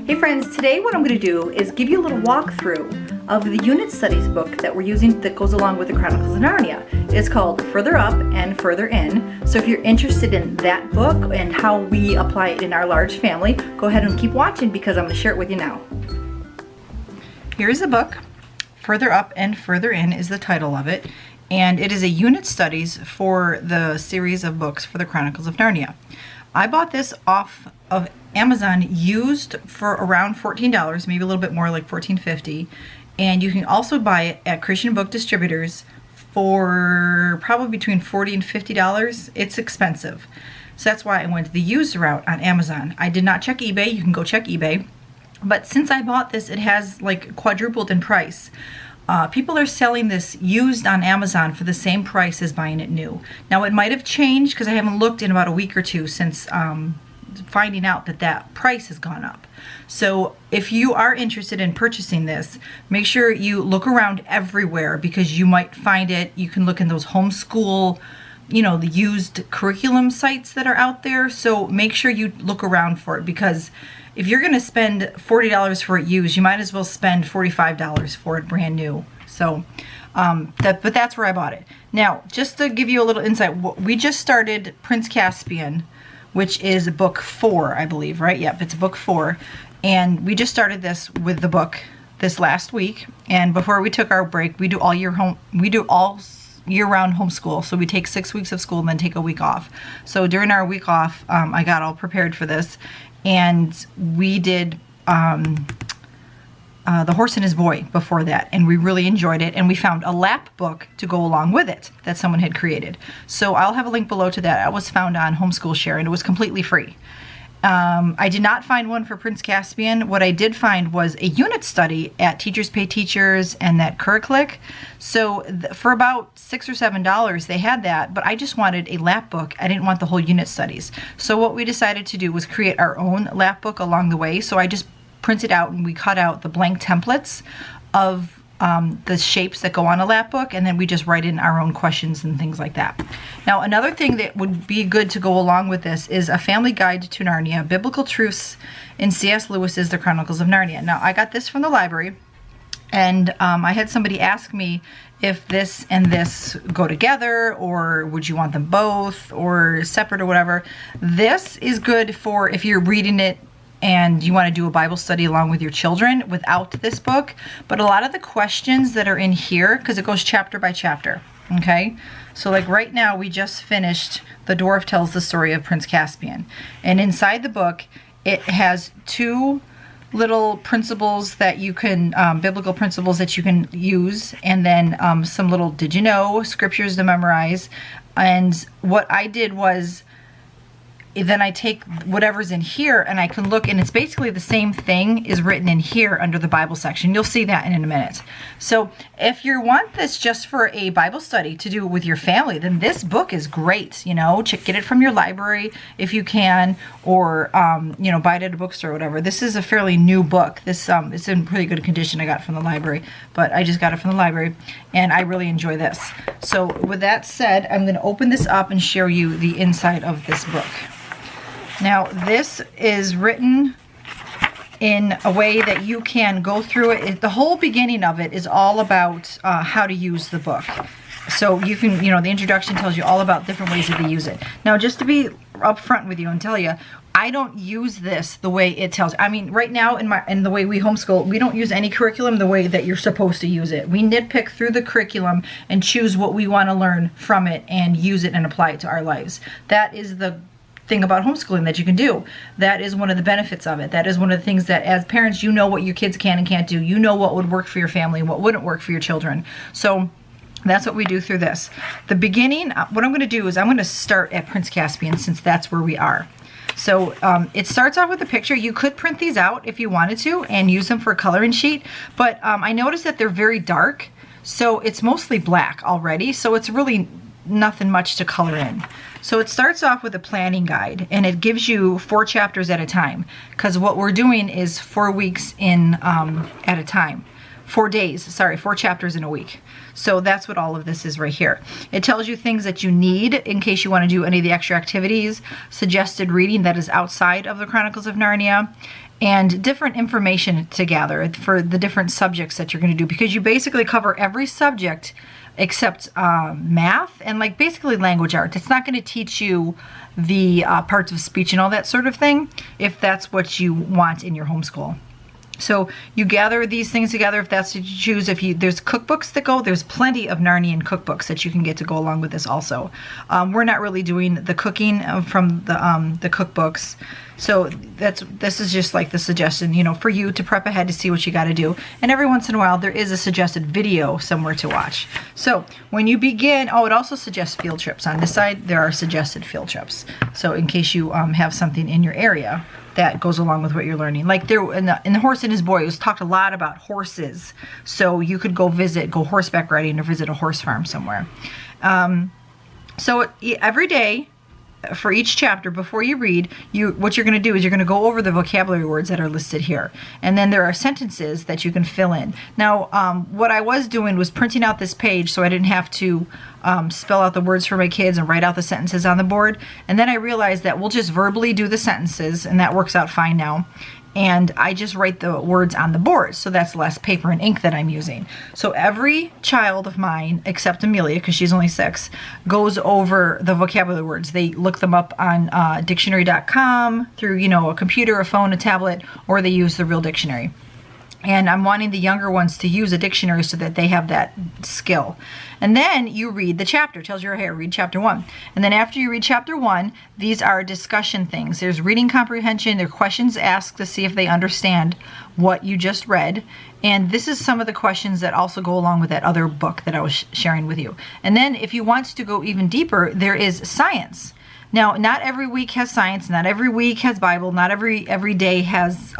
Hey friends, today what I'm going to do is give you a little walkthrough of the unit studies book that we're using that goes along with the Chronicles of Narnia. It's called Further Up and Further In. So if you're interested in that book and how we apply it in our large family, go ahead and keep watching because I'm going to share it with you now. Here's the book. Further Up and Further In is the title of it, and it is a unit studies for the series of books for the Chronicles of Narnia. I bought this off of Amazon used for around $14, maybe a little bit more, like $14.50, and you can also buy it at Christian book distributors for probably between $40 and $50. It's expensive, so that's why I went the used route on Amazon. I did not check eBay. You can go check eBay, but since I bought this, it has like quadrupled in price. People are selling this used on Amazon for the same price as buying it new. Now it might have changed because I haven't looked in about a week or two since finding out that price has gone up. So if you are interested in purchasing this, make sure you look around everywhere because you might find it. You can look in those homeschool, you know, the used curriculum sites that are out there. So make sure you look around for it, because if you're going to spend $40 for it used, you might as well spend $45 for it brand new. So, but that's where I bought it. Now, just to give you a little insight, we just started Prince Caspian, which is book 4, I believe, right? Yep, it's book 4. And we just started this with the book this last week. And before we took our break, we do all year round homeschool. So we take 6 weeks of school and then take a week off. So during our week off, I got all prepared for this. And we did The Horse and His Boy before that, and we really enjoyed it, and we found a lap book to go along with it that someone had created. So I'll have a link below to that. It was found on Homeschool Share, and it was completely free. I did not find one for Prince Caspian. What I did find was a unit study at Teachers Pay Teachers and that CurriClick. So for about $6 or $7 they had that, but I just wanted a lap book. I didn't want the whole unit studies. So what we decided to do was create our own lap book along the way. So I just printed out and we cut out the blank templates of the shapes that go on a lap book, and then we just write in our own questions and things like that. Now, another thing that would be good to go along with this is a family guide to Narnia, Biblical Truths in C.S. Lewis's The Chronicles of Narnia. Now, I got this from the library, and I had somebody ask me if this and this go together, or would you want them both, or separate, or whatever. This is good for if you're reading it and you want to do a Bible study along with your children without this book. But a lot of the questions that are in here, because it goes chapter by chapter, okay? So like right now we just finished The Dwarf Tells the Story of Prince Caspian. And inside the book, it has 2 little principles that you can, biblical principles that you can use, and then some little did you know scriptures to memorize. And what I did was, then I take whatever's in here and I can look, and it's basically the same thing is written in here under the Bible section. You'll see that in a minute. So if you want this just for a Bible study to do with your family, then this book is great. You know, get it from your library if you can, or you know, buy it at a bookstore or whatever. This is a fairly new book. This it's in pretty good condition. I got it from the library, but I just got it from the library, and I really enjoy this. So with that said, I'm going to open this up and show you the inside of this book. Now, this is written in a way that you can go through it. The whole beginning of it is all about how to use the book. So you can, you know, the introduction tells you all about different ways that they use it. Now, just to be upfront with you and tell you, I don't use this the way it tells. I mean, right now in the way we homeschool, we don't use any curriculum the way that you're supposed to use it. We nitpick through the curriculum and choose what we want to learn from it and use it and apply it to our lives. That is the thing about homeschooling that you can do. That is one of the benefits of it. That is one of the things that as parents, you know what your kids can and can't do. You know what would work for your family and what wouldn't work for your children. So that's what we do through this. The beginning, what I'm going to do is I'm going to start at Prince Caspian, since that's where we are. So it starts off with a picture. You could print these out if you wanted to and use them for a coloring sheet, but I noticed that they're very dark, so it's mostly black already, so it's really nothing much to color in. So it starts off with a planning guide, and it gives you 4 chapters at a time, because what we're doing is 4 weeks in at a time. 4 days, sorry, 4 chapters in a week. So that's what all of this is right here. It tells you things that you need in case you want to do any of the extra activities, suggested reading that is outside of the Chronicles of Narnia, and different information to gather for the different subjects that you're going to do, because you basically cover every subject except math and like basically language arts. It's not going to teach you the parts of speech and all that sort of thing if that's what you want in your homeschool. So you gather these things together if that's what you choose. There's cookbooks that go, there's plenty of Narnian cookbooks that you can get to go along with this also. We're not really doing the cooking from the cookbooks. So this is just like the suggestion, you know, for you to prep ahead to see what you got to do. And every once in a while there is a suggested video somewhere to watch. So when you begin, it also suggests field trips. On this side there are suggested field trips. So in case you have something in your area that goes along with what you're learning. Like there in the Horse and His Boy, it was talked a lot about horses. So you could go horseback riding or visit a horse farm somewhere. So every day for each chapter, before you read, what you're going to do is you're going to go over the vocabulary words that are listed here. And then there are sentences that you can fill in. Now, what I was doing was printing out this page so I didn't have to spell out the words for my kids and write out the sentences on the board. And then I realized that we'll just verbally do the sentences, and that works out fine now. And I just write the words on the board, so that's less paper and ink that I'm using. So every child of mine, except Amelia, because she's only 6, goes over the vocabulary words. They look them up on dictionary.com through, you know, a computer, a phone, a tablet, or they use the real dictionary. And I'm wanting the younger ones to use a dictionary so that they have that skill. And then you read the chapter. It tells you, hey, read chapter 1. And then after you read chapter 1, these are discussion things. There's reading comprehension. There are questions asked to see if they understand what you just read. And this is some of the questions that also go along with that other book that I was sharing with you. And then if you want to go even deeper, there is science. Now, not every week has science, not every week has Bible, not every day has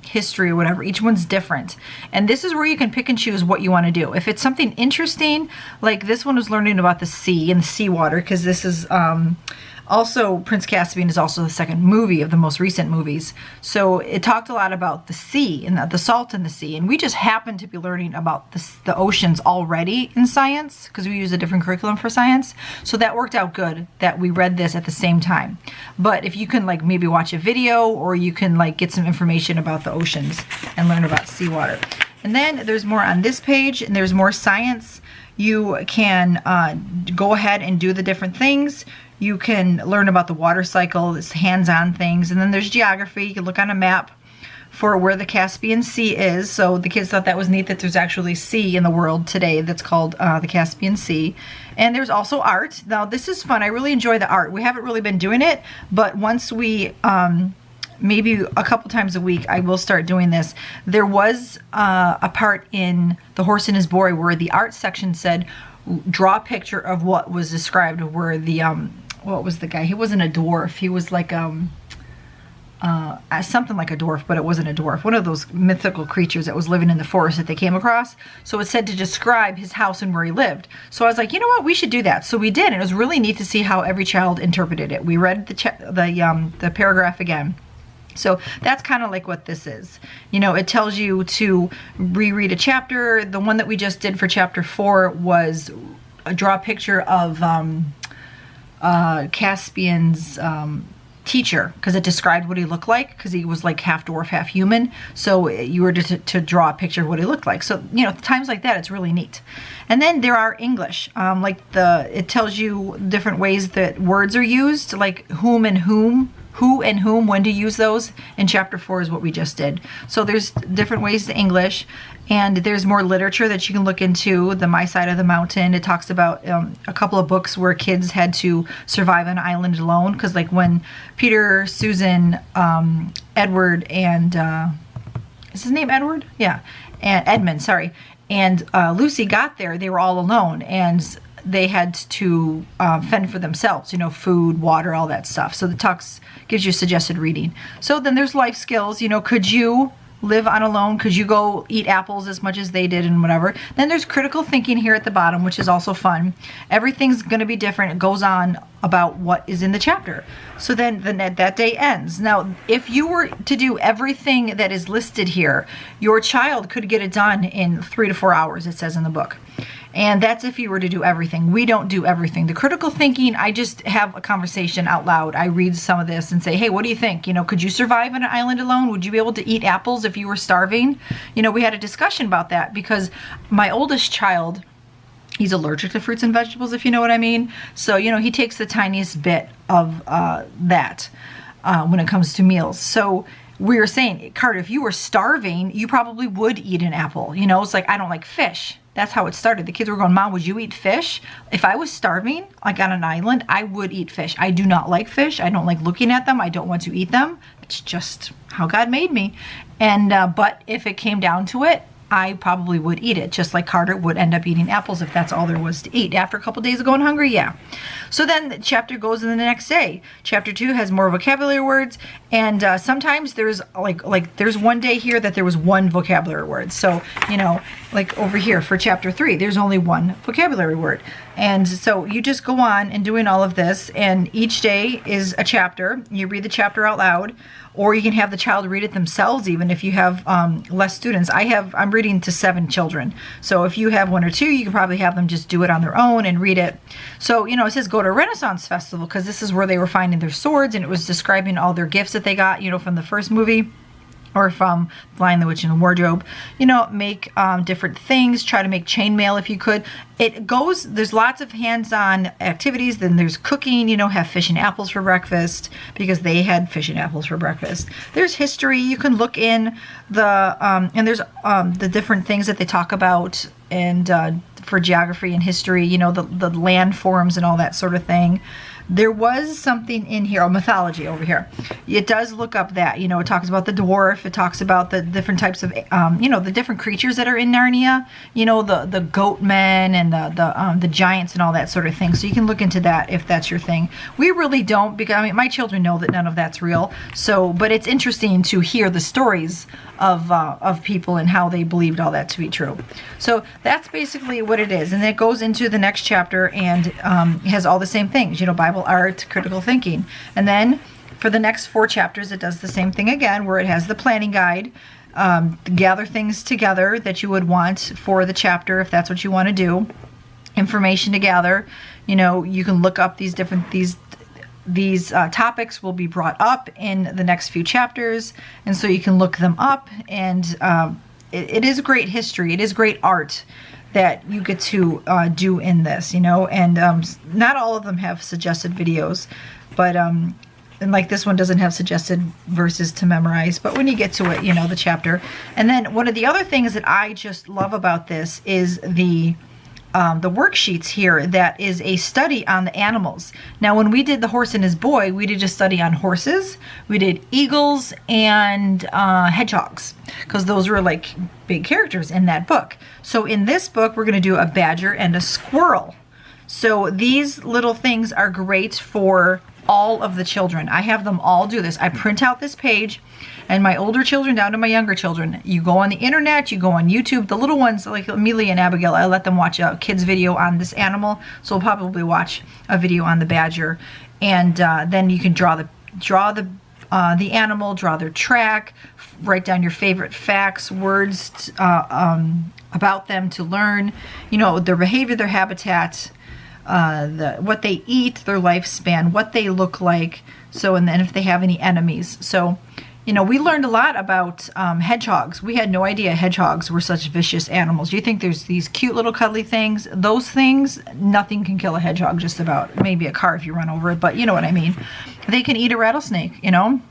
history or whatever. Each one's different. And this is where you can pick and choose what you want to do. If it's something interesting, like this one was learning about the sea and the seawater, because this is also, Prince Caspian is also the second movie of the most recent movies. So it talked a lot about the sea and the salt in the sea. And we just happened to be learning about the oceans already in science, because we use a different curriculum for science. So that worked out good that we read this at the same time. But if you can like maybe watch a video, or you can like get some information about the oceans and learn about seawater. And then there's more on this page, and there's more science. You can go ahead and do the different things. You can learn about the water cycle, it's hands-on things. And then there's geography. You can look on a map for where the Caspian Sea is. So the kids thought that was neat that there's actually sea in the world today that's called the Caspian Sea. And there's also art. Now this is fun. I really enjoy the art. We haven't really been doing it, but once we maybe a couple times a week I will start doing this. There was a part in The Horse and His Boy where the art section said draw a picture of what was described, where the what was the guy? He wasn't a dwarf. He was like something like a dwarf, but it wasn't a dwarf. One of those mythical creatures that was living in the forest that they came across. So it said to describe his house and where he lived. So I was like, you know what? We should do that. So we did, and it was really neat to see how every child interpreted it. We read the paragraph again. So that's kind of like what this is. You know, it tells you to reread a chapter. The one that we just did for chapter 4 was draw a picture of Caspian's teacher, because it described what he looked like, because he was like half dwarf, half human. So you were to draw a picture of what he looked like. So, you know, times like that, it's really neat. And then there are English, it tells you different ways that words are used, like whom and whom. Who and whom, when to use those. In chapter 4 is what we just did. So there's different ways to English, and there's more literature that you can look into. The My Side of the Mountain, it talks about a couple of books where kids had to survive on an island alone, because like when Peter, Susan, Edward, and is his name Edward? Yeah, and Edmund, sorry, and Lucy got there, they were all alone, and they had to fend for themselves, you know, food, water, all that stuff. So the talks gives you suggested reading. So then there's life skills, you know, could you live on alone? Could you go eat apples as much as they did and whatever? Then there's critical thinking here at the bottom, which is also fun. Everything's going to be different. It goes on about what is in the chapter. So then that day ends. Now, if you were to do everything that is listed here, your child could get it done in 3 to 4 hours, it says in the book. And that's if you were to do everything. We don't do everything. The critical thinking, I just have a conversation out loud. I read some of this and say, hey, what do you think? You know, could you survive on an island alone? Would you be able to eat apples if you were starving? You know, we had a discussion about that because my oldest child, he's allergic to fruits and vegetables, if you know what I mean. So, you know, he takes the tiniest bit of that when it comes to meals. So we were saying, Carter, if you were starving, you probably would eat an apple. You know, it's like, I don't like fish. That's how it started. The kids were going, Mom, would you eat fish? If I was starving, like on an island, I would eat fish. I do not like fish. I don't like looking at them. I don't want to eat them. It's just how God made me. And but if it came down to it, I probably would eat it, just like Carter would end up eating apples if that's all there was to eat. After a couple days of going hungry, yeah. So then the chapter goes in the next day. Chapter 2 has more vocabulary words, and sometimes there's like there's one day here that there was one vocabulary word. So, you know, like over here for chapter 3, there's only one vocabulary word. And so you just go on and doing all of this, and each day is a chapter. You read the chapter out loud, or you can have the child read it themselves, even if you have less students. I'm reading to 7 children. So if you have 1 or 2, you can probably have them just do it on their own and read it. So, you know, it says go to a Renaissance festival because this is where they were finding their swords, and it was describing all their gifts that they got, you know, from the first movie. Or from Lion, the Witch, and the Wardrobe. You know, make different things. Try to make chainmail if you could. It goes, there's lots of hands-on activities. Then there's cooking, you know, have fish and apples for breakfast because they had fish and apples for breakfast. There's history. You can look in the, and there's the different things that they talk about and for geography and history, you know, the land forms and all that sort of thing. There was something in here, mythology over here. It does look up that, you know, it talks about the dwarf. It talks about the different types of, you know, the different creatures that are in Narnia. You know, the goat men and the giants and all that sort of thing. So you can look into that if that's your thing. We really don't, because I mean, my children know that none of that's real. So, but it's interesting to hear the stories of people and how they believed all that to be true. So that's basically what it is. And then it goes into the next chapter and it has all the same things, you know, Bible, art, critical thinking. And then for the next 4 chapters, it does the same thing again, where it has the planning guide, gather things together that you would want for the chapter if that's what you want to do, information to gather. You know, you can look up these topics will be brought up in the next few chapters, and so you can look them up. And it is great history. It is great art that you get to do in this, you know. And not all of them have suggested videos, but and like this one doesn't have suggested verses to memorize. But when you get to it, you know, the chapter. And then one of the other things that I just love about this is the worksheets here. That is a study on the animals. Now, when we did The Horse and His Boy, we did a study on horses. We did eagles and hedgehogs, because those were like big characters in that book. So in this book, we're going to do a badger and a squirrel. So these little things are great for all of the children. I have them all do this. I print out this page, and my older children down to my younger children, you go on the internet, you go on YouTube. The little ones, like Amelia and Abigail, I let them watch a kid's video on this animal, so we'll probably watch a video on the badger. And then you can draw the animal, draw their track, write down your favorite facts, words about them to learn, you know, their behavior, their habitat, what they eat, their lifespan, what they look like. So, and then if they have any enemies. So, you know, we learned a lot about hedgehogs. We had no idea hedgehogs were such vicious animals. You think there's these cute little cuddly things. Those things, nothing can kill a hedgehog just about. Maybe a car if you run over it, but you know what I mean. They can eat a rattlesnake, you know.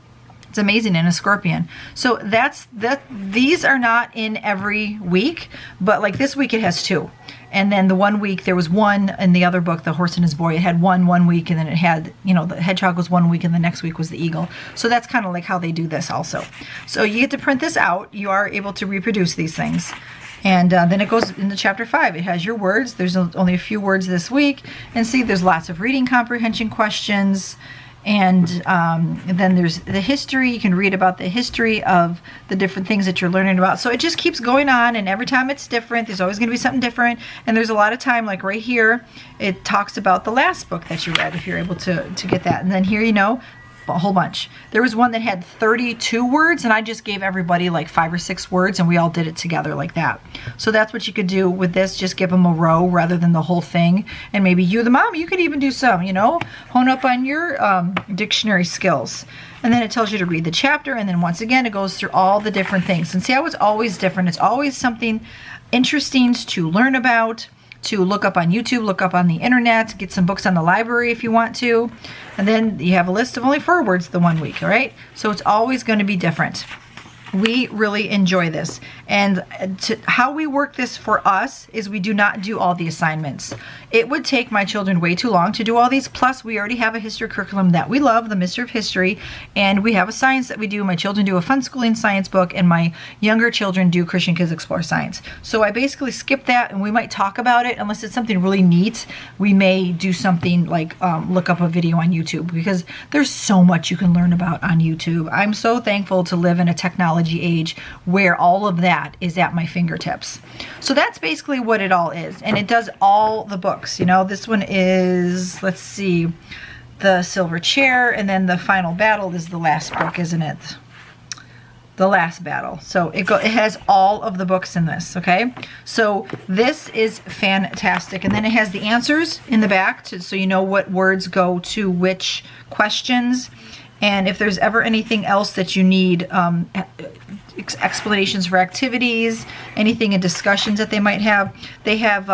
It's amazing, and a scorpion. So these are not in every week, but like this week it has 2. And then the one week there was one in the other book, The Horse and His Boy. It had one week, and then it had, you know, the hedgehog was 1 week, and the next week was the eagle. So that's kind of like how they do this also. So you get to print this out. You are able to reproduce these things. And then it goes into chapter 5. It has your words. There's only a few words this week. And see, there's lots of reading comprehension questions. And then there's the history. You can read about the history of the different things that you're learning about. So it just keeps going on, and every time it's different. There's always going to be something different. And there's a lot of time, like right here, it talks about the last book that you read, if you're able to get that. And then here, you know, a whole bunch. There was one that had 32 words, and I just gave everybody like 5 or 6 words, and we all did it together like that. So that's what you could do with this. Just give them a row rather than the whole thing. And maybe you, the mom, you could even do some, you know, hone up on your dictionary skills. And then it tells you to read the chapter, and then once again it goes through all the different things. And see how it's always different. It's always something interesting to learn about, to look up on YouTube, look up on the internet, get some books on the library if you want to. And then you have a list of only 4 words the one week, all right? So it's always going to be different. We really enjoy this. And how we work this for us is we do not do all the assignments. It would take my children way too long to do all these. Plus, we already have a history curriculum that we love, the Mystery of History, and we have a science that we do. My children do a fun schooling science book, and my younger children do Christian Kids Explore Science. So I basically skip that, and we might talk about it unless it's something really neat. We may do something like look up a video on YouTube, because there's so much you can learn about on YouTube. I'm so thankful to live in a technology age where all of that is at my fingertips. So that's basically what it all is, and it does all the books. You know, this one is, let's see, The Silver Chair, and then The Final Battle is the last book, isn't it? The Last Battle. So it has all of the books in this, okay? So this is fantastic. And then it has the answers in the back, so you know what words go to which questions. And if there's ever anything else that you need, explanations for activities, anything in discussions that they might have, they have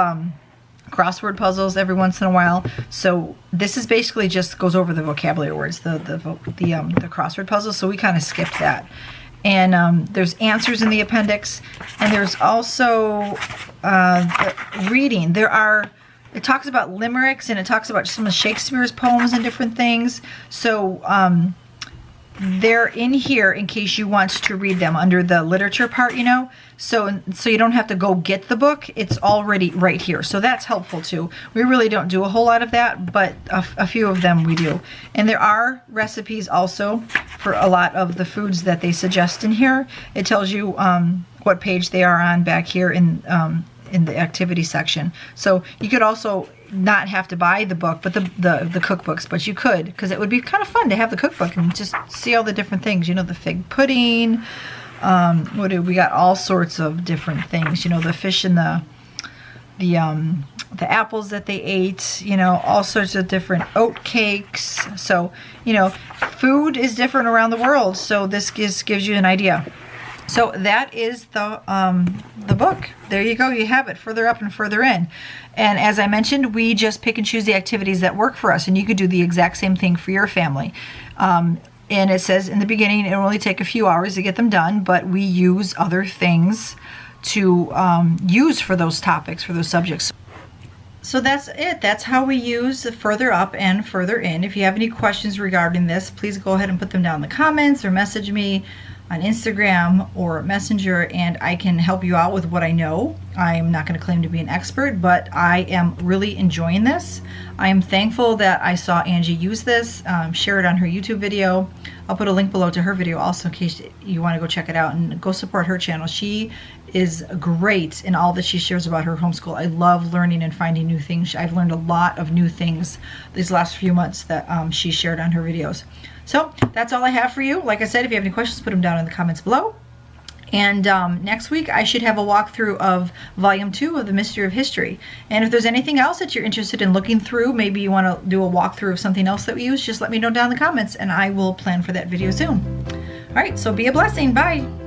crossword puzzles every once in a while. So this is basically just goes over the vocabulary words, the crossword puzzles. So we kind of skipped that. And there's answers in the appendix, and there's also the reading. It talks about limericks, and it talks about some of Shakespeare's poems and different things. So they're in here in case you want to read them under the literature part, you know. So you don't have to go get the book. It's already right here. So that's helpful too. We really don't do a whole lot of that, but a few of them we do. And there are recipes also for a lot of the foods that they suggest in here. It tells you what page they are on back here in the activity section. So you could also not have to buy the book, but the cookbooks, but you could, because it would be kind of fun to have the cookbook and just see all the different things, you know, the fig pudding, we got all sorts of different things, you know, the fish and the apples that they ate, you know, all sorts of different oat cakes. So, you know, food is different around the world, so this gives you an idea. So that is the book. There you go. You have it further up and further in. And as I mentioned, we just pick and choose the activities that work for us. And you could do the exact same thing for your family. And it says in the beginning, it will only take a few hours to get them done, but we use other things to use for those topics, for those subjects. So that's it. That's how we use the further up and further in. If you have any questions regarding this, please go ahead and put them down in the comments or message me on Instagram or Messenger, and I can help you out with what I know. I'm not going to claim to be an expert, but I am really enjoying this. I am thankful that I saw Angie use this, share it on her YouTube video. I'll put a link below to her video also in case you want to go check it out and go support her channel. She is great in all that she shares about her homeschool. I love learning and finding new things. I've learned a lot of new things these last few months that she shared on her videos. So that's all I have for you. Like I said, if you have any questions, put them down in the comments below. And next week, I should have a walkthrough of Volume 2 of the Mystery of History. And if there's anything else that you're interested in looking through, maybe you want to do a walkthrough of something else that we use, just let me know down in the comments, and I will plan for that video soon. All right, so be a blessing. Bye.